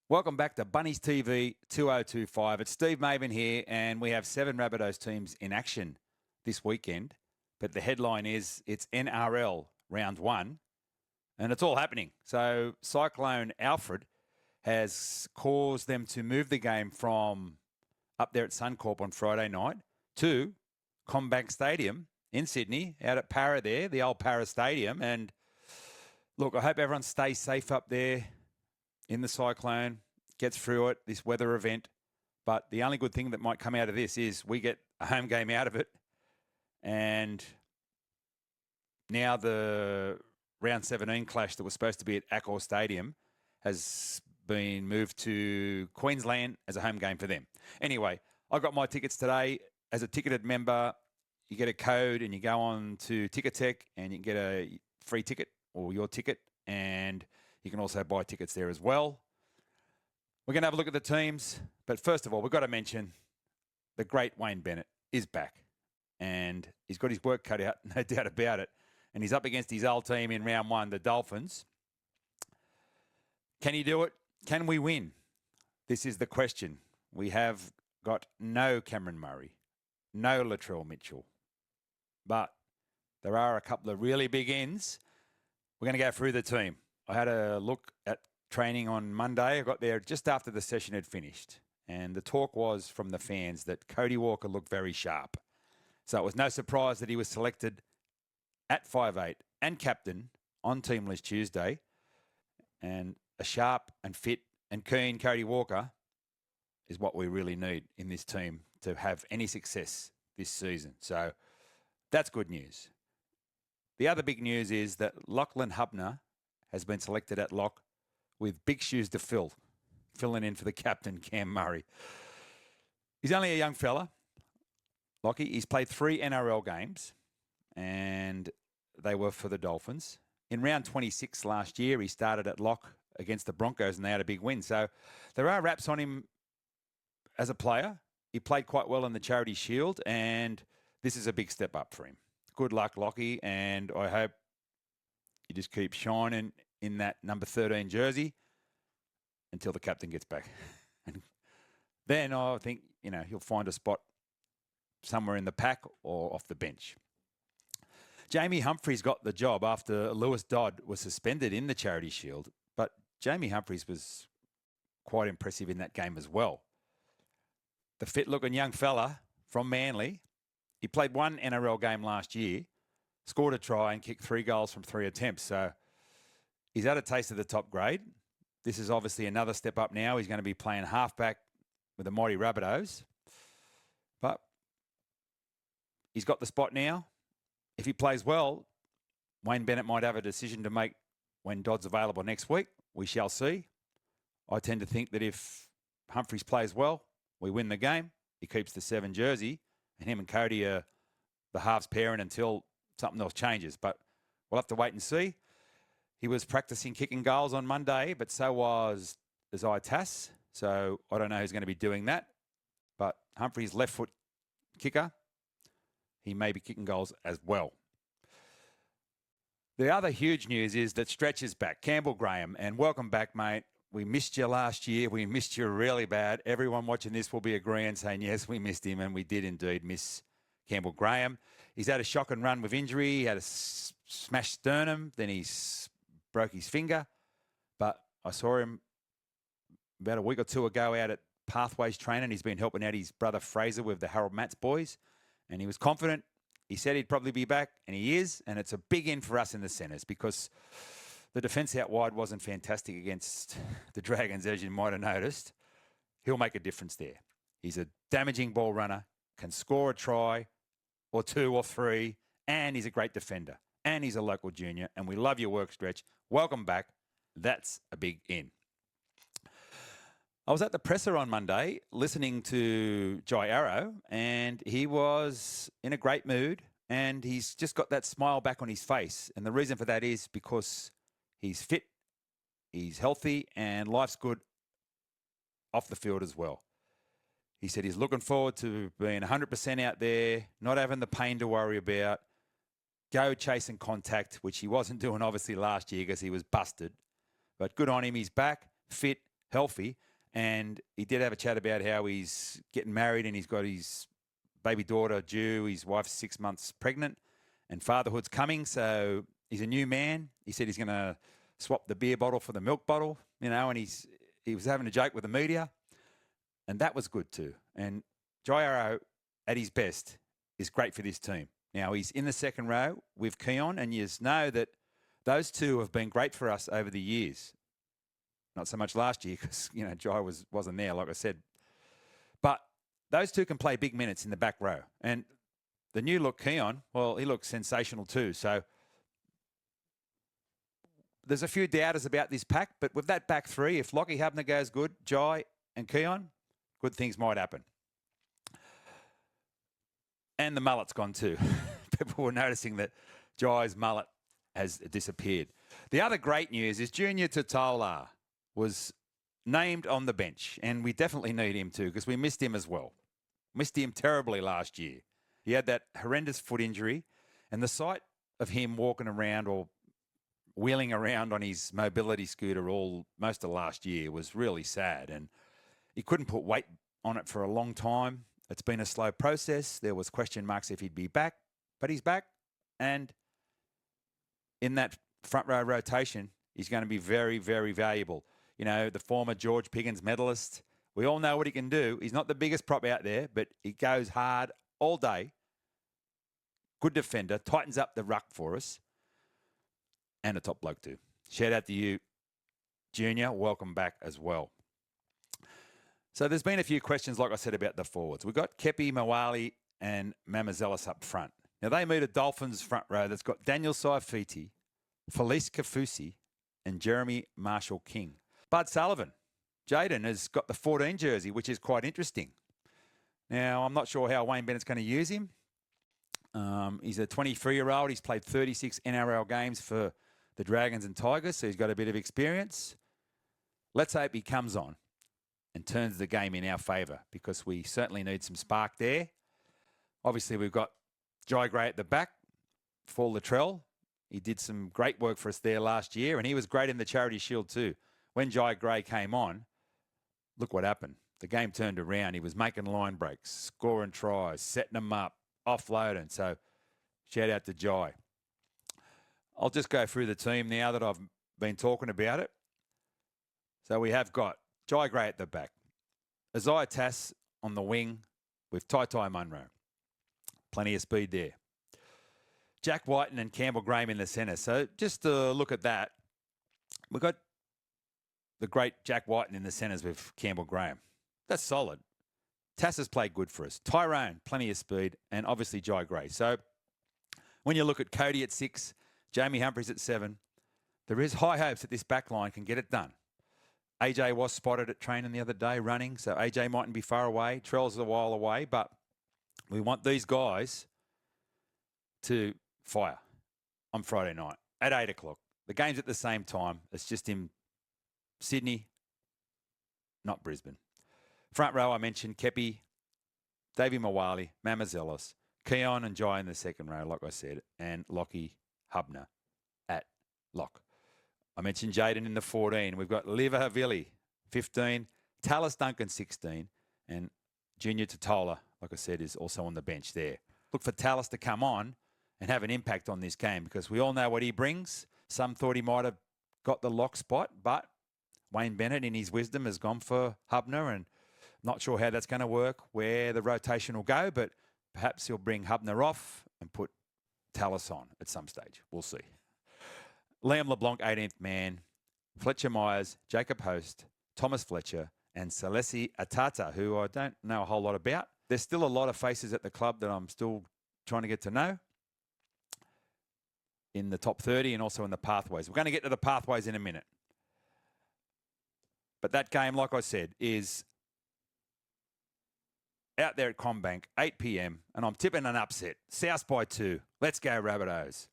Welcome back to Bunnies TV 2025. It's Steve Mavin here, and we have 7 Rabbitohs teams in action this weekend. But the headline is it's NRL round 1, and it's all happening. So Cyclone Alfred has caused them to move the game from up there at Suncorp on Friday night to CommBank Stadium in Sydney, out at Para there, the old Para Stadium. And look, I hope everyone stays safe up there in the cyclone, gets through it, this weather event. But the only good thing that might come out of this is we get a home game out of it. And now the round 17 clash that was supposed to be at Accor Stadium has been moved to Queensland as a home game for them. Anyway, I got my tickets today. As a ticketed member, you get a code and you go on to Ticketek and you can get a free ticket or your ticket, and you can also buy tickets there as well. We're going to have a look at the teams. But first of all, we've got to mention the great Wayne Bennett is back. And he's got his work cut out, no doubt about it. And he's up against his old team in round 1, the Dolphins. Can he do it? Can we win? This is the question. We have got no Cameron Murray, no Latrell Mitchell. But there are a couple of really big ins. We're going to go through the team. I had a look at training on Monday. I got there just after the session had finished. And the talk was from the fans that Cody Walker looked very sharp. So it was no surprise that he was selected at 5'8" and captain on team list Tuesday. And a sharp and fit and keen Cody Walker is what we really need in this team to have any success this season. So that's good news. The other big news is that Lachlan Hubner has been selected at lock with big shoes to fill, filling in for the captain, Cam Murray. He's only a young fella, Lockie. He's played 3 NRL games, and they were for the Dolphins. In round 26 last year, he started at lock against the Broncos, and they had a big win. So there are raps on him as a player. He played quite well in the Charity Shield, and this is a big step up for him. Good luck, Lockie, and I hope you just keep shining in that number 13 jersey until the captain gets back. And then I think, he'll find a spot somewhere in the pack or off the bench. Jamie Humphries got the job after Lewis Dodd was suspended in the Charity Shield, but Jamie Humphries was quite impressive in that game as well. The fit-looking young fella from Manly, he played 1 NRL game last year, scored a try and kicked 3 goals from 3 attempts. So he's had a taste of the top grade. This is obviously another step up now. He's going to be playing halfback with the mighty Rabbitohs. But he's got the spot now. If he plays well, Wayne Bennett might have a decision to make when Dodd's available next week. We shall see. I tend to think that if Humphries plays well, we win the game. He keeps the 7 jersey, and him and Cody are the halves pairing until something else changes. But we'll have to wait and see. He was practicing kicking goals on Monday, but so was Isaiah Tass. So I don't know who's going to be doing that. But Humphries' left foot kicker, he may be kicking goals as well. The other huge news is that Stretch is back. Campbell Graham, and welcome back, mate. We missed you last year. We missed you really bad. Everyone watching this will be agreeing, saying, yes, we missed him, and we did indeed miss Campbell Graham. He's had a shock and run with injury. He had a smashed sternum, then he broke his finger. But I saw him about a week or 2 ago out at Pathways training. He's been helping out his brother Fraser with the Harold Matts boys, and he was confident. He said he'd probably be back, and he is, and it's a big in for us in the centres because the defence out wide wasn't fantastic against the Dragons, as you might have noticed. He'll make a difference there. He's a damaging ball runner, can score a try or 2 or 3, and he's a great defender, and he's a local junior, and we love your work, Stretch. Welcome back. That's a big in. I was at the presser on Monday listening to Jai Arrow, and he was in a great mood, and he's just got that smile back on his face. And the reason for that is because he's fit, he's healthy, and life's good off the field as well. He said he's looking forward to being 100% out there, not having the pain to worry about, go chasing contact, which he wasn't doing obviously last year because he was busted. But good on him. He's back, fit, healthy. And he did have a chat about how he's getting married and he's got his baby daughter due. His wife's 6 months pregnant and fatherhood's coming. So he's a new man. He said he's going to swap the beer bottle for the milk bottle, and he was having a joke with the media. And that was good too. And Jai Arrow, at his best, is great for this team. Now, he's in the second row with Keon, and you know that those two have been great for us over the years. Not so much last year because, Jai wasn't there, like I said. But those two can play big minutes in the back row. And the new look Keon, well, he looks sensational too. So there's a few doubters about this pack, but with that back three, if Lockie Hubner goes good, Jai and Keon, good things might happen. And the mullet's gone too. People were noticing that Jai's mullet has disappeared. The other great news is Junior Totola was named on the bench, and we definitely need him too because we missed him as well. Missed him terribly last year. He had that horrendous foot injury, and the sight of him walking around or wheeling around on his mobility scooter most of last year was really sad, and he couldn't put weight on it for a long time. It's been a slow process. There was question marks if he'd be back, but he's back, and in that front row rotation, he's going to be very, very valuable. The former George Piggins medalist. We all know what he can do. He's not the biggest prop out there, but he goes hard all day. Good defender, tightens up the ruck for us, and a top bloke too. Shout out to you, Junior. Welcome back as well. So there's been a few questions, like I said, about the forwards. We've got Kepi, Mawali, and Mamazelis up front. Now, they meet a Dolphins front row that's got Daniel Saifiti, Felice Kafusi, and Jeremy Marshall-King. Bud Sullivan, Jaden, has got the 14 jersey, which is quite interesting. Now, I'm not sure how Wayne Bennett's going to use him. He's a 23-year-old. He's played 36 NRL games for the Dragons and Tigers, so he's got a bit of experience. Let's hope he comes on and turns the game in our favour because we certainly need some spark there. Obviously, we've got Jai Gray at the back for Latrell. He did some great work for us there last year, and he was great in the Charity Shield too. When Jai Gray came on, look what happened. The game turned around. He was making line breaks, scoring tries, setting them up, offloading. So shout out to Jai. I'll just go through the team now that I've been talking about it. So we have got Jai Gray at the back, Isaiah Tass on the wing with Tai Munro. Plenty of speed there. Jack Whiten and Campbell Graham in the centre. So just to look at that, we've got the great Jack Whiten in the centres with Campbell Graham. That's solid. Tass has played good for us. Tyrone, plenty of speed, and obviously Jai Gray. So when you look at Cody at 6, Jamie Humphries at 7, there is high hopes that this back line can get it done. AJ was spotted at training the other day running, so AJ mightn't be far away. Trell's a while away, but we want these guys to fire on Friday night at 8 o'clock. The game's at the same time. It's just in Sydney, not Brisbane. Front row, I mentioned Kepi, Davey Mawali, Mamazelis, Keon and Jai in the second row, like I said, and Lockie Hubner at lock. I mentioned Jaden in the 14. We've got Liva Havili, 15, Tallis Duncan, 16, and Junior Totola, like I said, is also on the bench there. Look for Tallis to come on and have an impact on this game because we all know what he brings. Some thought he might have got the lock spot, but Wayne Bennett, in his wisdom, has gone for Hubner, and not sure how that's going to work, where the rotation will go, but perhaps he'll bring Hubner off and put Tallis on at some stage. We'll see. Liam LeBlanc, 18th man, Fletcher Myers, Jacob Host, Thomas Fletcher, and Salesi Atata, who I don't know a whole lot about. There's still a lot of faces at the club that I'm still trying to get to know in the top 30 and also in the pathways. We're going to get to the pathways in a minute. But that game, like I said, is out there at CommBank, 8 p.m, and I'm tipping an upset. South by 2. Let's go, Rabbitohs.